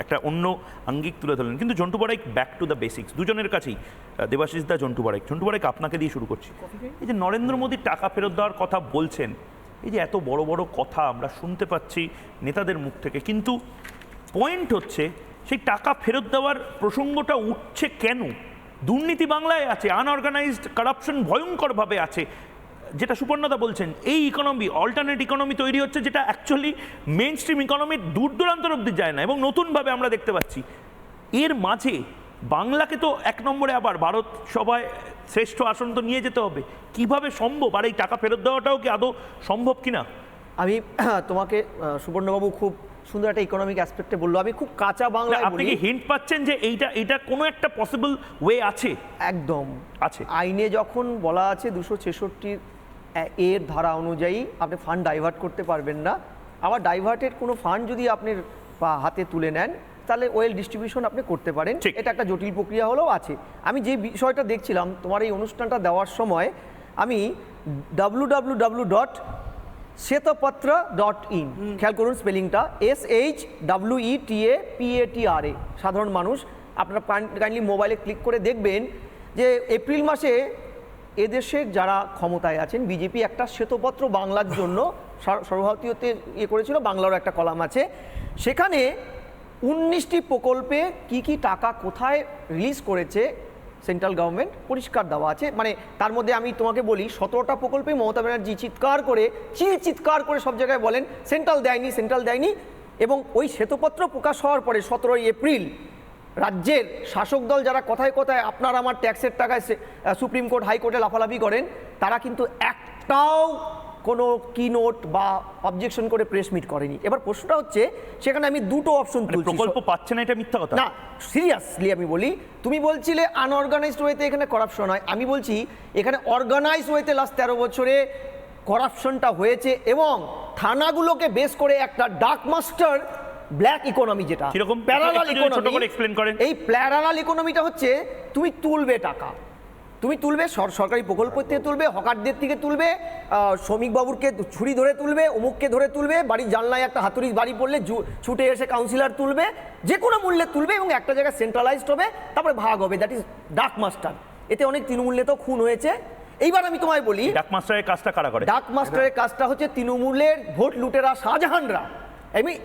একটা অন্য আঙ্গিক তুলে ধরলেন। কিন্তু Jontu Baraik, back to the basics দুজনের কাছেই, দেবাশিস দা, জন্টু বড়াইক আপনাকে দিয়ে শুরু করছি। এই যে নরেন্দ্র মোদী টাকা ফেরত দেওয়ার কথা বলছেন, এই যে এত বড় বড় কথা আমরা শুনতে পাচ্ছি নেতাদের মুখ থেকে, কিন্তু পয়েন্ট হচ্ছে সেই টাকা ফেরত দেওয়ার প্রসঙ্গটা উঠছে কেন? দুর্নীতি বাংলায় আছে, আনঅর্গানাইজড কারাপশন ভয়ঙ্করভাবে আছে, যেটা সুপর্ণদা বলছেন, এই ইকোনমি, অল্টারনেট ইকোনমি তৈরি হচ্ছে, যেটা অ্যাকচুয়ালি মেইন স্ট্রিম ইকোনমির দূর দূরান্তর অব্দি যায় না, এবং নতুনভাবে আমরা দেখতে পাচ্ছি। এর মাঝে বাংলাকে তো 1 নম্বরে আবার ভারত সভায় শ্রেষ্ঠ আসন তো নিয়ে যেতে হবে। কিভাবে সম্ভব? আর এই টাকা ফেরত দেওয়াটাও কি আদৌ সম্ভব কিনা? আমি তোমাকে সুবর্ণবাবু খুব সুন্দর একটা ইকোনমিক অ্যাসপেক্টে বললো, আমি খুব কাঁচা বাংলায় আপনি কি হিন্ট পাচ্ছেন যে এইটা কোনো একটা পসিবল ওয়ে আছে? একদম আছে। আইনে যখন বলা আছে 266 এর ধারা অনুযায়ী আপনি ফান্ড ডাইভার্ট করতে পারবেন না, আবার ডাইভার্টেড কোনো ফান্ড যদি আপনি হাতে তুলে নেন তাহলে ওয়েল ডিস্ট্রিবিউশন আপনি করতে পারেন। এটা একটা জটিল প্রক্রিয়া হলেও আছে। আমি যে বিষয়টা দেখছিলাম তোমার এই অনুষ্ঠানটা দেওয়ার সময়, আমি www.shetapatra.in, খেয়াল করুন স্পেলিংটা, SHWETAPATRA, সাধারণ মানুষ আপনারা কাইন্ডলি মোবাইলে ক্লিক করে দেখবেন যে এপ্রিল মাসে এদেশের যারা ক্ষমতায় আছেন বিজেপি একটা শ্বেতপত্র বাংলার জন্য সর্বভারতীয়তে করেছিল, বাংলারও একটা কলাম আছে, সেখানে 19টি প্রকল্পে কি টাকা কোথায় রিলিজ করেছে সেন্ট্রাল গভর্নমেন্ট পরিষ্কার দেওয়া আছে। মানে তার মধ্যে আমি তোমাকে বলি 17টা প্রকল্পে মমতা ব্যানার্জি চিৎকার করে সব জায়গায় বলেন সেন্ট্রাল দেয়নি। এবং ওই শ্বেতপত্র প্রকাশ হওয়ার পরে 17ই এপ্রিল রাজ্যের শাসক দল যারা কথায় কথায় আপনার আমার ট্যাক্সের টাকায় সুপ্রিম কোর্ট হাইকোর্টে লাফালাফি করেন, তারা কিন্তু একটাও কোনো কিনোট বা অবজেকশন করে প্রেস মিট করেনি। এবার প্রশ্নটা হচ্ছে, সেখানে আমি দুটো অপশন তুলছি। প্রকল্প পাচ্ছে না, এটা মিথ্যা কথা না, সিরিয়াসলি আমি বলি, তুমি বলছিলে আনঅর্গানাইজড ওয়েতে এখানে করাপশন হয়, আমি বলছি এখানে অর্গানাইজড ওয়েতে লাস্ট 13 বছরে করাপশনটা হয়েছে, এবং থানাগুলোকে বেস করে একটা ডার্ক মাস্টার ব্ল্যাক ইকোনমি, যেটা প্যারালাল ইকোনমি। এই প্যারালাল ইকোনমিটা হচ্ছে তুমি তুলবে টাকা, তুমি তুলবে সরকারি প্রকল্প থেকে তুলবে, হকারদের থেকে তুলবে, শ্রমিকবাবুরকে ছুরি ধরে তুলবে, অমুককে ধরে তুলবে, বাড়ির জানলায় একটা হাতুড়ি বাড়ি পড়লে ছুটে এসে কাউন্সিলর তুলবে, যে কোনো মূল্যে তুলবে, এবং একটা জায়গায় সেন্ট্রালাইজড হবে, তারপরে ভাগ হবে। That is dark master. এতে অনেক তৃণমূলে তো খুন হয়েছে। এইবার আমি তোমায় বলি, ডার্ক মাস্টারের কাজটা কারা করে? ডার্ক মাস্টারের কাজটা হচ্ছে তৃণমূলের ভোট লুটেরা শাহজাহানরা।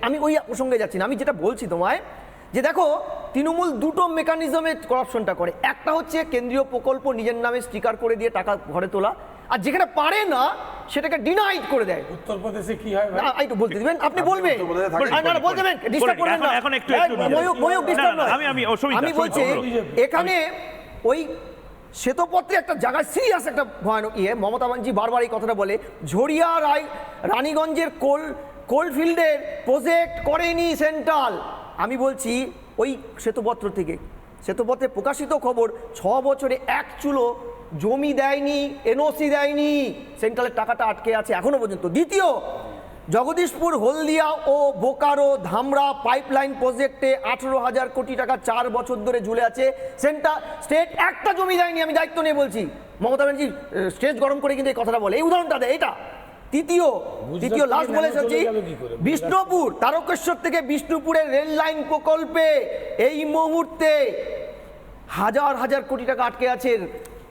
আমি ওই প্রসঙ্গে যাচ্ছি না, আমি যেটা বলছি তোমায়, যে দেখো তৃণমূল দুটো মেকানিজমে করাপশনটা করে। একটা হচ্ছে কেন্দ্রীয় প্রকল্প নিজের নামে স্টিকার করে দিয়ে টাকা ঘরে তোলা, আর যেখানে পারে না সেটাকে ডিনাইড করে দেয়। উত্তরপ্রদেশে কি হয় ভাই? একটু বলতে দিবেন, আপনি বলবেন, বলতে দেবেন, ডিস্টার্ব করবেন না। আমি বলছি এখানে ওই শ্বেতপত্রে একটা জায়গায় সিরিয়াস একটা ভয়ানক মমতা ব্যানার্জি বারবার এই কথাটা বলে, ঝরিয়া রানীগঞ্জের কোলফিল্ডের প্রজেক্ট করেনি সেন্ট্রাল। আমি বলছি ওই শ্বেতপত্রে প্রকাশিত খবর, 6 বছরে 1 চুলো জমি দেয়নি, এনওসি দেয়নি, সেন্ট্রালের টাকাটা আটকে আছে এখনো পর্যন্ত। দ্বিতীয়, জগদীশপুর, হলদিয়া ও বোকারো ধামরা পাইপলাইন প্রজেক্টে 18,000 কোটি টাকা 4 বছর ধরে ঝুলে আছে, স্টেট একটা জমি দেয়নি। আমি দায়িত্ব নিয়ে বলছি, মমতা ব্যানার্জি স্টেজ গরম করে কিন্তু এই কথাটা বলে, এই উদাহরণটা দেয় এটা। তৃতীয় লাস্ট বলে যাচ্ছি, বিষ্ণুপুর, তারকেশ্বর থেকে বিষ্ণুপুরের রেল লাইন প্রকল্পে এই মুহূর্তে হাজার কোটি টাকা আটকে আছে,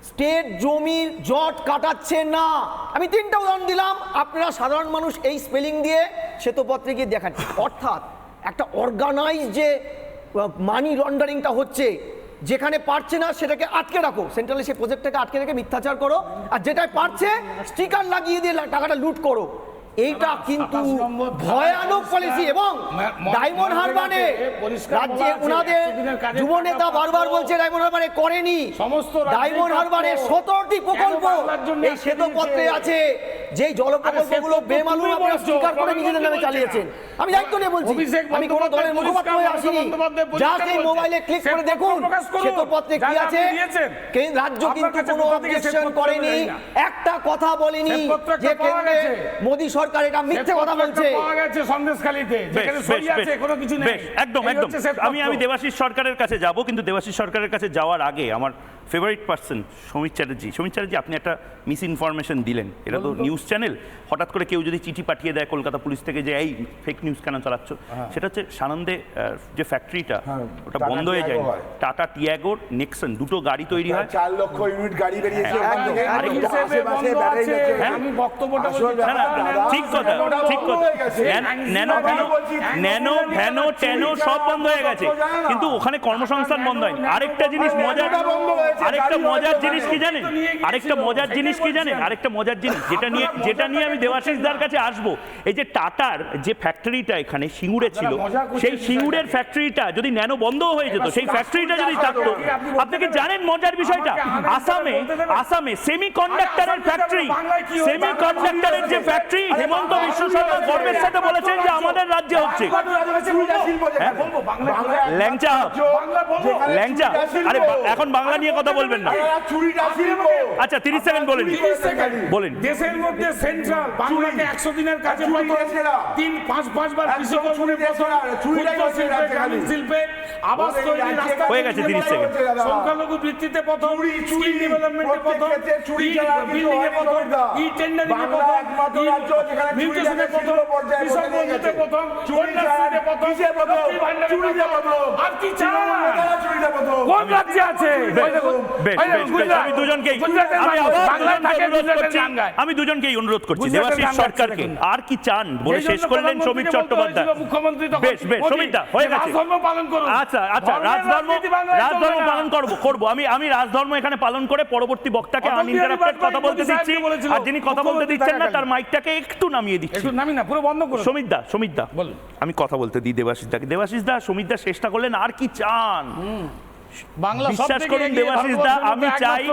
স্টেট জমির জট কাটাচ্ছে না। আমি 3টা উদাহরণ দিলাম, আপনারা সাধারণ মানুষ এই স্পেলিং দিয়ে শ্বেতপত্রে গিয়ে দেখান। অর্থাৎ একটা অর্গানাইজ যে মানি লন্ডারিংটা হচ্ছে, যেখানে পারছে না সেটাকে আটকে রাখো, সেন্ট্রালে সেই প্রজেক্টটাকে আটকে রেখে মিথ্যাচার করো, আর যেটাই পারছে স্টিকার লাগিয়ে দিয়ে টাকাটা লুট করো। এইটা কিন্তু ভয়ানক পলিসি। এবং ডায়মন্ড হারবারে রাজ্যে ওনাদের যুব নেতা বারবার বলছে ডায়মন্ড হারবারে করেনি, ডায়মন্ড হারবারে 17টি প্রকল্প এই শ্বেতপত্রে আছে, যেই জলপ্রকল্পগুলো বেমালুম আপনারা স্টিকার করে নিজেদের নামে চালিয়েছেন। আমি দায়িত্ব নিয়ে বলছি, আমি কোনো দলের মুখপাত্র হয়ে আসিনি। যা সেই মোবাইলে ক্লিক করে দেখুন শ্বেতপত্রে কি আছে। রাজ্য কিন্তু কোনো অবজেকশন করেনি, একটা একটা কথা বলিনি শ্বেতপত্র একটা যে পাওয়া কেন্দ্রে গেছে। মোদী সরকার এটা মিথ্যে কথা বলছে। পাওয়া গেছে সন্দেশখালীতে, যেখানে সই আছে, কোনো কিছু নেই। একদম এই একদম হচ্ছে শ্বেতপত্র। আমি দেবাশিস সরকারের কাছে যাব, কিন্তু দেবাশিস সরকারের কাছে যাওয়ার আগে আমার ফেভারিট পার্সন সমীর চ্যাটার্জি, আপনি একটা মিস ইনফরমেশন দিলেন। এটা তো নিউজ চ্যানেল, হঠাৎ করে কেউ যদি চিঠি পাঠিয়ে দেয় কলকাতা পুলিশ থেকে যে এই ফেক নিউজ কেন চালাচ্ছ, সেটা হচ্ছে সানন্দে যে ফ্যাক্টরিটা ওটা টাটা বন্ধ হয়ে যায়। টিয়াগো হয়। টাটা টিয়াগোর নেক্সন দুটো গাড়ি তৈরি হয়। 4 লক্ষ ইউনিট গাড়ি বেরিয়েছে হ্যাঁ, ওখান থেকে। একদম। আরেকটা হিসেবে আশেপাশে বন্ধ ব্যাটারি আছে। আছে। আমি বক্তব্যটা আসল বলছি, না, না, দাদা, ঠিক কথা, ঠিক কথা। ন্যানো ভ্যানো ট্যানো সব বন্ধ হয়ে গেছে, কিন্তু ওখানে কর্মসংস্থান বন্ধ হয়নি। আরেকটা জিনিস মজার, আরেকটা মজার জিনিস কি জানেন, আরেকটা মজার জিনিস যেটা নিয়ে আমি দেবাশিস দার কাছে আসবো, এই যে টাটার যে ফ্যাক্টরিটা এখানে সিঙ্গুরে ছিল, সেই সিঙ্গুরের ফ্যাক্টরিটা যদি ন্যানো বন্ধ হয়ে যেত, সেই ফ্যাক্টরিটা যদি থাকতো, আপনি কি জানেন মজার বিষয়টা, আসামে সেমিকন্ডাক্টরের ফ্যাক্টরি, সেমিকন্ডাক্টরের যে ফ্যাক্টরি, হেমন্ত বিশ্ব শর্মা গর্বের সাথে বলেছেন যে আমাদের রাজ্যে হচ্ছে। ল্যাংচা ল্যাংচা, আরে এখন বাংলা নিয়ে কথা বলবেন না। আচ্ছা 30 সেকেন্ড বলেন। দেশের মধ্যে সেন্ট্রাল বাংলাকে 100 দিনের কাছে পাঁচবার কৃষি কর্মী শিল্পে আবাস তৈরি, রাস্তা হয়ে গেছে 30 সেকেন্ড। সংখ্যালঘু ভিত্তিতে প্রথম, স্কিল ডেভেলপমেন্টে প্রথম, বিল্ডিং এ প্রথম, টেন্ডারিং এ প্রথম, মিউটেশনে প্রথম, কৃষক বন্ধুতে প্রথম, কন্যাশ্রীতে প্রথম, লক্ষ্মীর ভান্ডারে প্রথম। আর কি চান? কোন রাজ্যে আছে? আমি দুজনকেই অনুরোধ করছি, দেবাশিস সরকারকে, আর কি চান বলে শেষ করলেন সমীর চট্টোপাধ্যায়। মুখ্যমন্ত্রী বেশ সমীরদা হয়ে গেছে। রাজধর্ম পালন করুন। আচ্ছা রাজধর্ম পালন করব। আমি রাজধর্ম এখানে পালন করে পরবর্তী বক্তাকে আনইন্টারাপ্টেড কথা বলতে দিচ্ছি, আর যিনি কথা বলতে দিচ্ছেন না তার মাইকটাকে একটু নামিয়ে দিচ্ছি। একটু নামি না, পুরো বন্ধ করুন। সমীর দা বলুন। আমি কথা বলতে দিই দেবাশিস দা। সমীর দা চেষ্টা করলেন আর কি চান। বাংলা বিশ্বাস করুন দেবাশিস দা, আমি চাই,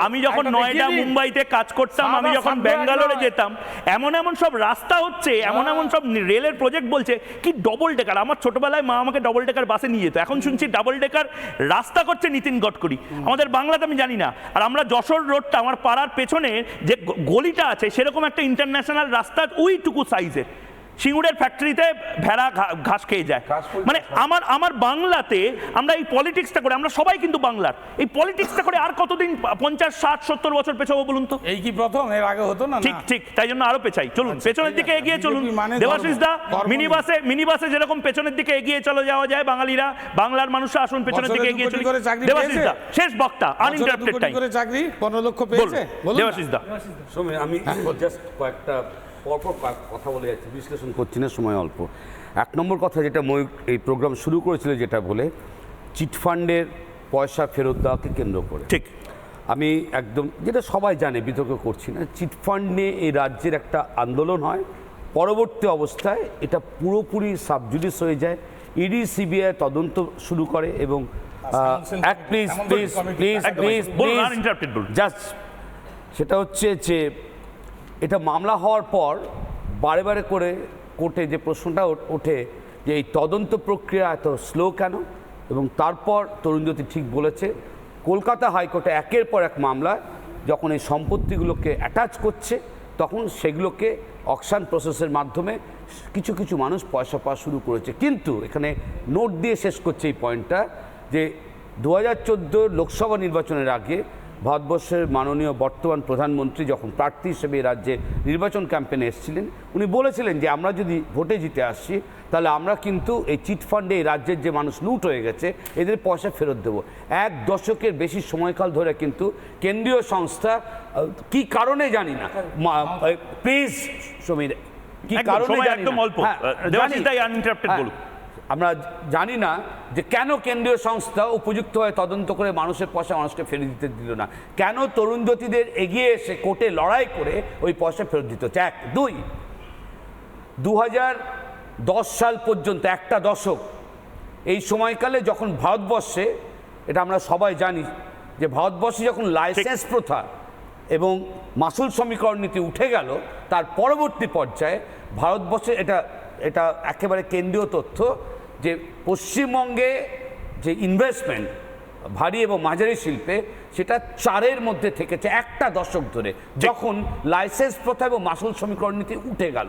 আমি যখন নয়ডা মুম্বাইতে কাজ করতাম, আমি যখন ব্যাঙ্গালোরে যেতাম, এমন সব রাস্তা হচ্ছে, এমন সব রেলের প্রজেক্ট বলছে কি ডবল ডেকার। আমার ছোটবেলায় মা আমাকে ডবল ডেকার বাসে নিয়ে যেত, এখন শুনছি ডাবল ডেকার রাস্তা করছে নীতিন গডকরি। আমাদের বাংলাতে আমি জানি না। আর আমরা যশোর রোডটা, আমার পাড়ার পেছনে যে গলিটা আছে, সেরকম একটা ইন্টারন্যাশনাল রাস্তা ওইটুকু সাইজের, সিঙ্গুরের ফ্যাক্টরিতে ভেড়া ঘাস খেয়ে যায়। মানে আমার বাংলাতে আমরা এই পলিটিক্সটা করে, আমরা সবাই কিন্তু বাংলার, এই পলিটিক্সটা করে আর কতদিন 50, 60, 70 বছর পেছাবো বলুন তো? এই কি প্রথম? এর আগে হতো না? ঠিক, তাই জন্য আরো পেছাই। চলুন পেছনের দিকে এগিয়ে চলুন। দেবাশিস দা, মিনিবাসে যেরকম পেছনের দিকে এগিয়ে চলে যাওয়া যায় বাঙালিরা, বাংলার মানুষরা আসুন পেছনের দিকে এগিয়ে চলুন। দেবাশিস দা শেষ বক্তা, আনইন্টারাপ্টেড টাইম। চাকরি 15 লক্ষ পেয়েছে। দেবাশিস দা আমি জাস্ট কয়েকটা পরপর কথা বলে যাচ্ছি, বিশ্লেষণ করছি না, সময় অল্প। 1 নম্বর কথা যেটা ময়ূর এই প্রোগ্রাম শুরু করেছিল, যেটা বলে চিটফান্ডের পয়সা ফেরত দেওয়াকে কেন্দ্র করে, ঠিক, আমি একদম, যেটা সবাই জানে, বিতর্ক করছি না, চিটফান্ড নিয়ে এই রাজ্যের একটা আন্দোলন হয়। পরবর্তী অবস্থায় এটা পুরোপুরি সাবজুডিস হয়ে যায়, ইডি সিবিআই তদন্ত শুরু করে এবং জাস্ট সেটা হচ্ছে যে এটা মামলা হওয়ার পর বারে করে কোর্টে যে প্রশ্নটা ওঠে যে এই তদন্ত প্রক্রিয়া এত স্লো কেন, এবং তারপর তরুণজ্যোতি ঠিক বলেছে, কলকাতা হাইকোর্টে একের পর এক মামলায় যখন এই সম্পত্তিগুলোকে অ্যাটাচ করছে, তখন সেগুলোকে অকশন প্রসেসের মাধ্যমে কিছু মানুষ পয়সা পাওয়া শুরু করেছে। কিন্তু এখানে নোট দিয়ে শেষ করছে এই পয়েন্টটা, যে 2014 লোকসভা নির্বাচনের আগে ভারতবর্ষের মাননীয় বর্তমান প্রধানমন্ত্রী যখন প্রার্থী হিসেবে রাজ্যে নির্বাচন ক্যাম্পেনে এসেছিলেন, উনি বলেছিলেন যে আমরা যদি ভোটে জিতে আসছি, তাহলে আমরা কিন্তু এই চিটফান্ডে এই রাজ্যের যে মানুষ লুট হয়ে গেছে, এদের পয়সা ফেরত দেবো। 1 দশকের বেশি সময়কাল ধরে কিন্তু কেন্দ্রীয় সংস্থা, কি কারণে জানি না, প্লিজ সমীর, কি কারণে জানি না, আমরা জানি না যে কেন কেন্দ্রীয় সংস্থা উপযুক্তভাবে তদন্ত করে মানুষের পয়সা মানুষকে ফেরত দিতে দিল না, কেন তরুণজ্যোতিদের এগিয়ে এসে কোর্টে লড়াই করে ওই পয়সা ফেরত দিতে হচ্ছে। 1, 2, 2010 সাল পর্যন্ত একটা দশক, এই সময়কালে যখন ভারতবর্ষে, এটা আমরা সবাই জানি যে ভারতবর্ষে যখন লাইসেন্স প্রথা এবং মাসুল সমীকরণ নীতি উঠে গেল, তার পরবর্তী পর্যায়ে ভারতবর্ষে এটা একেবারে কেন্দ্রীয় তথ্য যে পশ্চিমবঙ্গে যে ইনভেস্টমেন্ট ভারী এবং মাঝারি শিল্পে সেটা 4-এর মধ্যে থেকেছে একটা দশক ধরে, যখন লাইসেন্স প্রথা এবং মাসুল সমীকরণ নীতি উঠে গেল।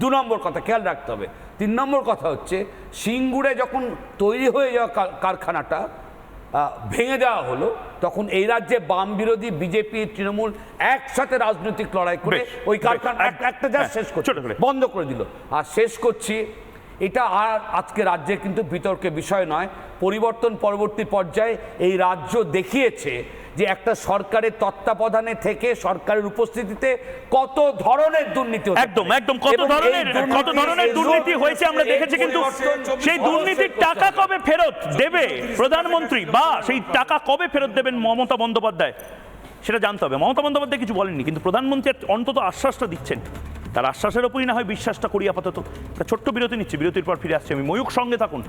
2 নম্বর কথা খেয়াল রাখতে হবে। 3 নম্বর কথা হচ্ছে সিঙ্গুরে যখন তৈরি হয়ে যাওয়া কারখানাটা ভেঙে দেওয়া হলো, তখন এই রাজ্যে বাম বিরোধী বিজেপি তৃণমূল একসাথে রাজনৈতিক লড়াই করে বেশ, ওই কারখানা বেশ, একটা যা হ্যাঁ, শেষ করছে, ছোট করে। বন্ধ করে দিল। আর শেষ করছি, এটা আর আজকে রাজ্যে কিন্তু বিতর্কের বিষয় নয়। পরিবর্তন পরবর্তী পর্যায়ে এই রাজ্য দেখিয়েছে যে একটা সরকারের তত্ত্বাবধানে থেকে সরকারের উপস্থিতিতে কত ধরনের দুর্নীতি হতে একদম পারে। একদম কত এবং এই ধরনের দুর্নীতি হয়েছে আমরা দেখেছি, কিন্তু সেই দুর্নীতির টাকা কবে ফেরত দেবে প্রধানমন্ত্রী, বা সেই টাকা কবে ফেরত দেবেন মমতা বন্দ্যোপাধ্যায়, সেটা জানতে হবে। মমতা বন্দ্যোপাধ্যায় কিছু বলেননি, কিন্তু প্রধানমন্ত্রী অন্তত আশ্বাসটা দিচ্ছেন। তার আশ্বাসের ওপরই না হয় বিশ্বাসটা করি আপাতত। একটা ছোট্ট বিরতি নিচ্ছি, বিরতির পর ফিরে আসছি আমি। ময়ূখ, সঙ্গে থাকুন।